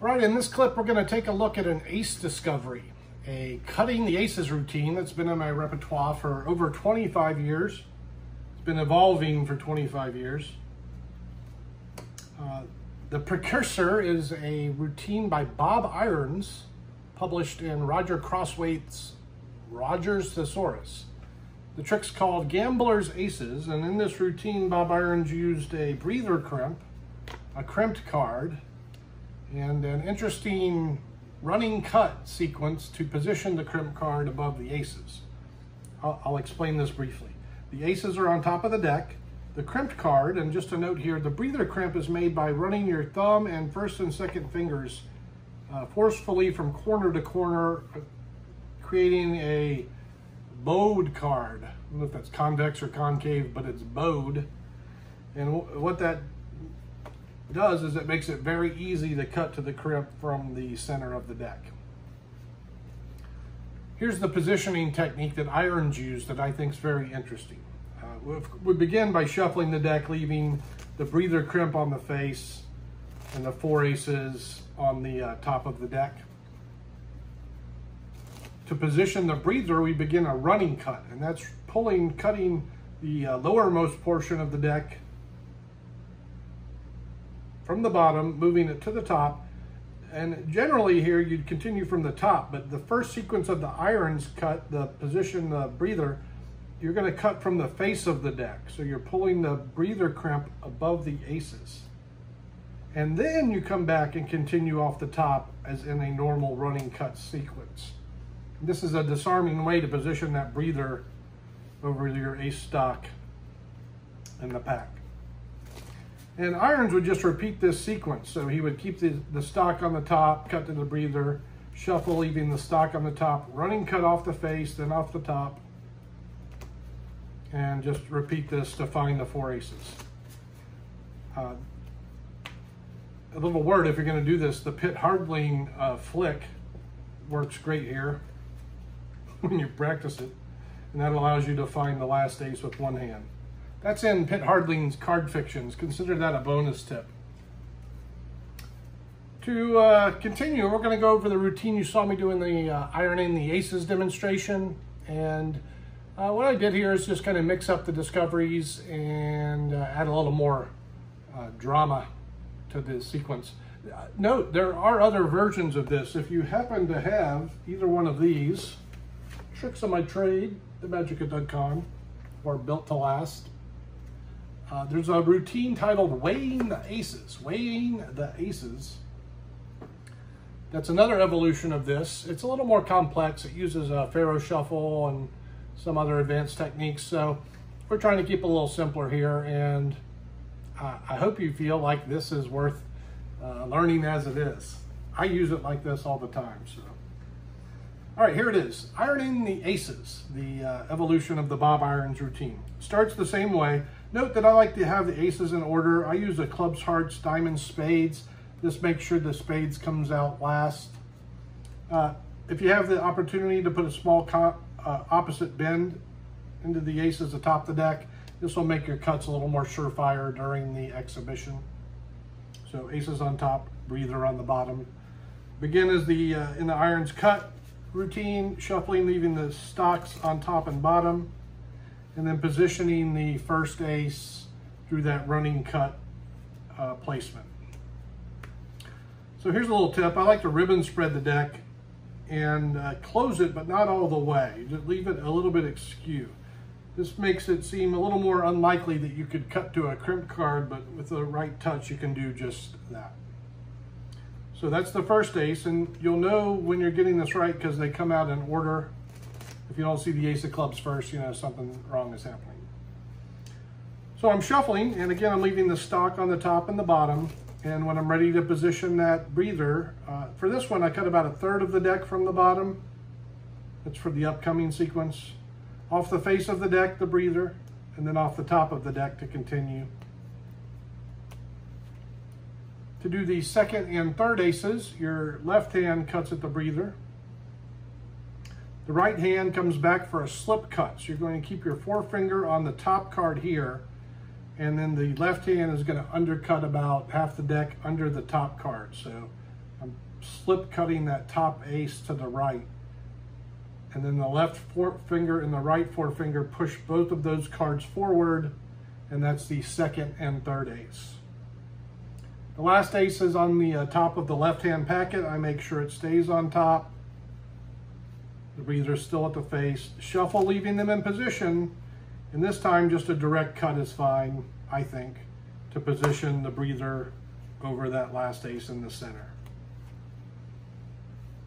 All right, in this clip, we're going to take a look at an ace discovery, a cutting the aces routine that's been in my repertoire for over 25 years. It's been evolving for 25 years. The precursor is a routine by Bob Irons, published in Roger Crosswaite's Roger's Thesaurus. The trick's called Gambler's Aces, and in this routine, Bob Irons used a breather crimp, a crimped card, and an interesting running cut sequence to position the crimp card above the aces. I'll explain this briefly. The aces are on top of the deck. The crimped card, and just a note here, the breather crimp is made by running your thumb and first and second fingers forcefully from corner to corner, creating a bowed card. I don't know if that's convex or concave, but it's bowed. And what that does is it makes it very easy to cut to the crimp from the center of the deck. Here's the positioning technique that Irons used that I think is very interesting. We begin by shuffling the deck, leaving the breather crimp on the face and the four aces on the top of the deck. To position the breather, we begin a running cut, and that's cutting the lowermost portion of the deck from the bottom, moving it to the top. And generally here, you'd continue from the top, but the first sequence of the Irons cut, the position, the breather, you're going to cut from the face of the deck. So you're pulling the breather crimp above the aces. And then you come back and continue off the top as in a normal running cut sequence. This is a disarming way to position that breather over your ace stock in the pack. And Irons would just repeat this sequence. So he would keep the stock on the top, cut to the breather, shuffle, leaving the stock on the top, running cut off the face, then off the top, and just repeat this to find the four aces. A little word, if you're going to do this, the Pitt-Harding flick works great here when you practice it, and that allows you to find the last ace with one hand. That's in Pitt-Harding's Card Fictions. Consider that a bonus tip. To continue, we're going to go over the routine you saw me do in the ironing the aces demonstration, and what I did here is just kind of mix up the discoveries and add a little more drama to the sequence. Note, there are other versions of this. If you happen to have either one of these, Tricks of My Trade, The Magic of Conn, or Built to Last, there's a routine titled Weighing the Aces. Weighing the Aces. That's another evolution of this. It's a little more complex. It uses a Pharaoh shuffle and some other advanced techniques. So we're trying to keep it a little simpler here, and I hope you feel like this is worth learning as it is. I use it like this all the time. So, all right, here it is. Ironing the aces, the evolution of the Bob Irons routine. Starts the same way. Note that I like to have the aces in order. I use the clubs, hearts, diamonds, spades. This makes sure the spades comes out last. If you have the opportunity to put a small opposite bend into the aces atop the deck, this will make your cuts a little more surefire during the exhibition. So aces on top, breather on the bottom. Begin as the in the Irons cut routine, shuffling, leaving the stocks on top and bottom, and then positioning the first ace through that running cut placement. So here's a little tip. I like to ribbon spread the deck and close it, but not all the way. Just leave it a little bit askew. This makes it seem a little more unlikely that you could cut to a crimp card, but with the right touch, you can do just that. So that's the first ace, and you'll know when you're getting this right because they come out in order. If you don't see the ace of clubs first, you know something wrong is happening. So I'm shuffling, and again, I'm leaving the stock on the top and the bottom. And when I'm ready to position that breather, for this one, I cut about 1/3 of the deck from the bottom. That's for the upcoming sequence. Off the face of the deck, the breather, and then off the top of the deck to continue. To do the second and third aces, your left hand cuts at the breather. The right hand comes back for a slip cut. So you're going to keep your forefinger on the top card here, and then the left hand is going to undercut about half the deck under the top card. So I'm slip cutting that top ace to the right. And then the left forefinger and the right forefinger push both of those cards forward, and that's the second and third ace. The last ace is on the top of the left-hand packet. I make sure it stays on top. The breather's still at the face. Shuffle, leaving them in position. And this time, just a direct cut is fine, I think, to position the breather over that last ace in the center.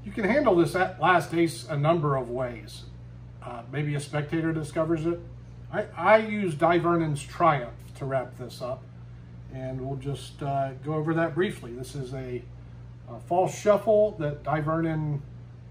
You can handle this last ace a number of ways. Maybe a spectator discovers it. I use Di Vernon's Triumph to wrap this up, and we'll just go over that briefly. This is a false shuffle that Di Vernon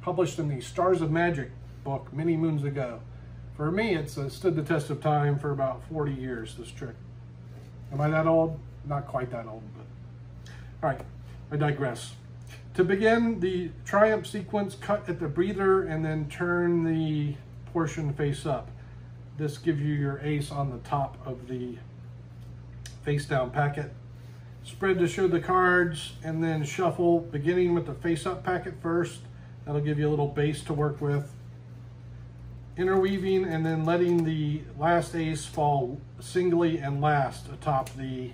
published in the Stars of Magic book many moons ago. For me, it's stood the test of time for about 40 years, this trick. Am I that old? Not quite that old, but all right, I digress. To begin the Triumph sequence, cut at the breather and then turn the portion face up. This gives you your ace on the top of the face down packet. Spread to show the cards and then shuffle, beginning with the face up packet first. That'll give you a little base to work with. Interweaving and then letting the last ace fall singly and last atop the,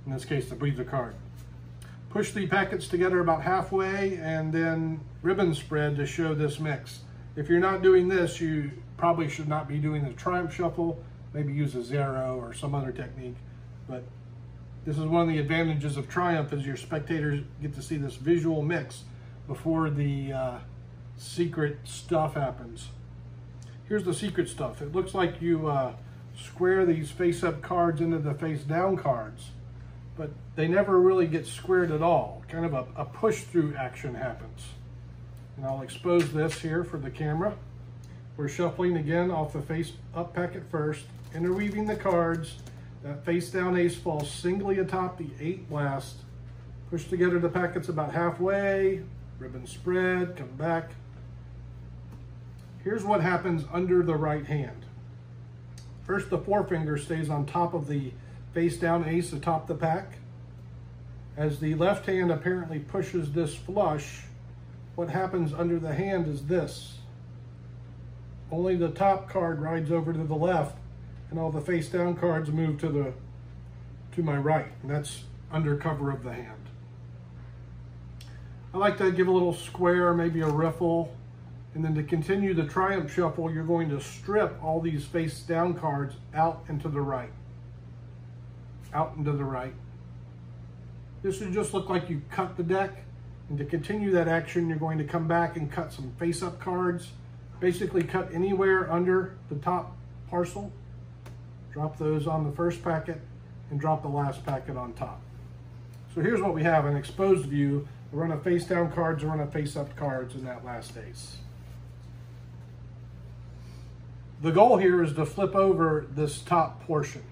in this case, the breather card. Push the packets together about halfway and then ribbon spread to show this mix. If you're not doing this, you probably should not be doing the Triumph shuffle. Maybe use a zero or some other technique. But this is one of the advantages of Triumph, is your spectators get to see this visual mix before the secret stuff happens. Here's the secret stuff. It looks like you square these face-up cards into the face-down cards, but they never really get squared at all. Kind of a push-through action happens. And I'll expose this here for the camera. We're shuffling again off the face-up packet first, interweaving the cards. That face-down ace falls singly atop the 8 last. Push together the packets about halfway, ribbon spread, come back. Here's what happens under the right hand. First, the forefinger stays on top of the face-down ace atop the pack. As the left hand apparently pushes this flush, what happens under the hand is this. Only the top card rides over to the left, and all the face-down cards move to my right, and that's under cover of the hand. I like to give a little square, maybe a riffle, and then to continue the Triumph shuffle, you're going to strip all these face-down cards out and to the right. Out and to the right. This should just look like you cut the deck, and to continue that action, you're going to come back and cut some face-up cards. Basically cut anywhere under the top parcel. Drop those on the first packet and drop the last packet on top. So here's what we have, an exposed view. A run of face-down cards, a run of face-up cards in that last ace. The goal here is to flip over this top portion.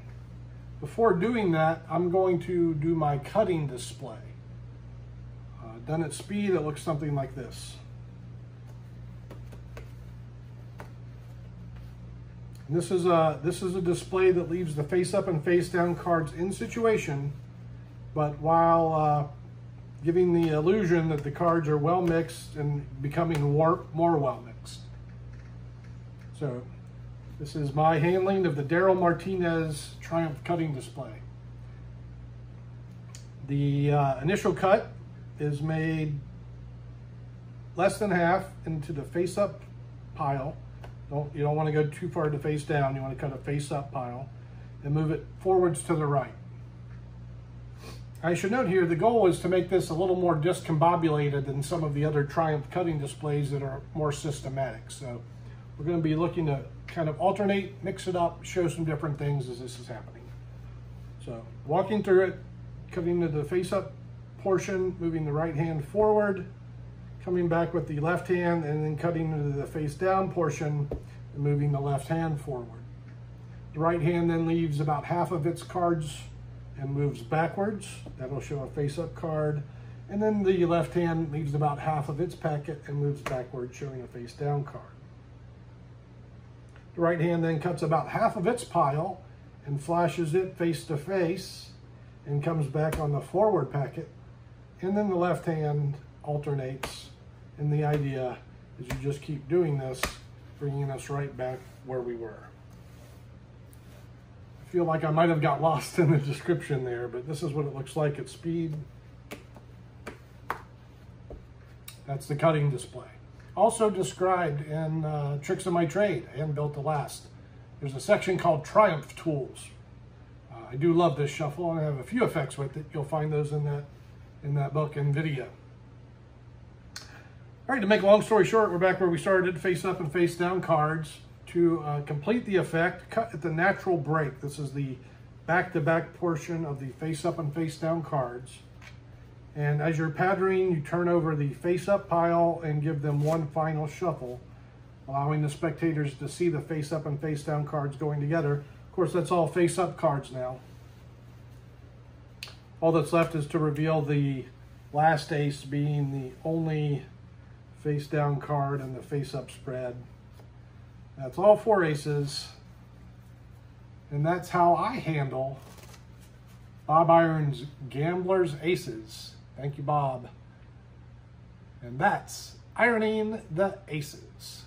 Before doing that, I'm going to do my cutting display. Done at speed, it looks something like this. And this is a display that leaves the face-up and face-down cards in situation, but while giving the illusion that the cards are well mixed and becoming more well mixed. So this is my handling of the Daryl Martinez Triumph cutting display. The initial cut is made less than half into the face-up pile. You don't want to go too far to face down. You want to cut a face-up pile and move it forwards to the right. I should note here, the goal is to make this a little more discombobulated than some of the other Triumph cutting displays that are more systematic. So we're going to be looking to kind of alternate, mix it up, show some different things as this is happening. So walking through it, cutting to the face-up portion, moving the right hand forward, coming back with the left hand, and then cutting into the face-down portion and moving the left hand forward. The right hand then leaves about half of its cards and moves backwards. That'll show a face-up card. And then the left hand leaves about half of its packet and moves backwards, showing a face-down card. The right hand then cuts about half of its pile and flashes it face to face and comes back on the forward packet and then the left hand alternates. And the idea is you just keep doing this, bringing us right back where we were. I feel like I might have got lost in the description there, but this is what it looks like at speed. That's the cutting display. Also described in Tricks of My Trade and Built to Last. There's a section called Triumph Tools. I do love this shuffle, and I have a few effects with it. You'll find those in that book and video. All right, to make a long story short, we're back where we started, face up and face down cards. To complete the effect, cut at the natural break. This is the back-to-back portion of the face up and face down cards. And as you're patterning, you turn over the face up pile and give them one final shuffle, allowing the spectators to see the face up and face down cards going together. Of course, that's all face up cards now. All that's left is to reveal the last ace being the only face down card in the face up spread. That's all 4 aces. And that's how I handle Bob Iron's Gambler's Aces. Thank you, Bob. And that's ironing the aces.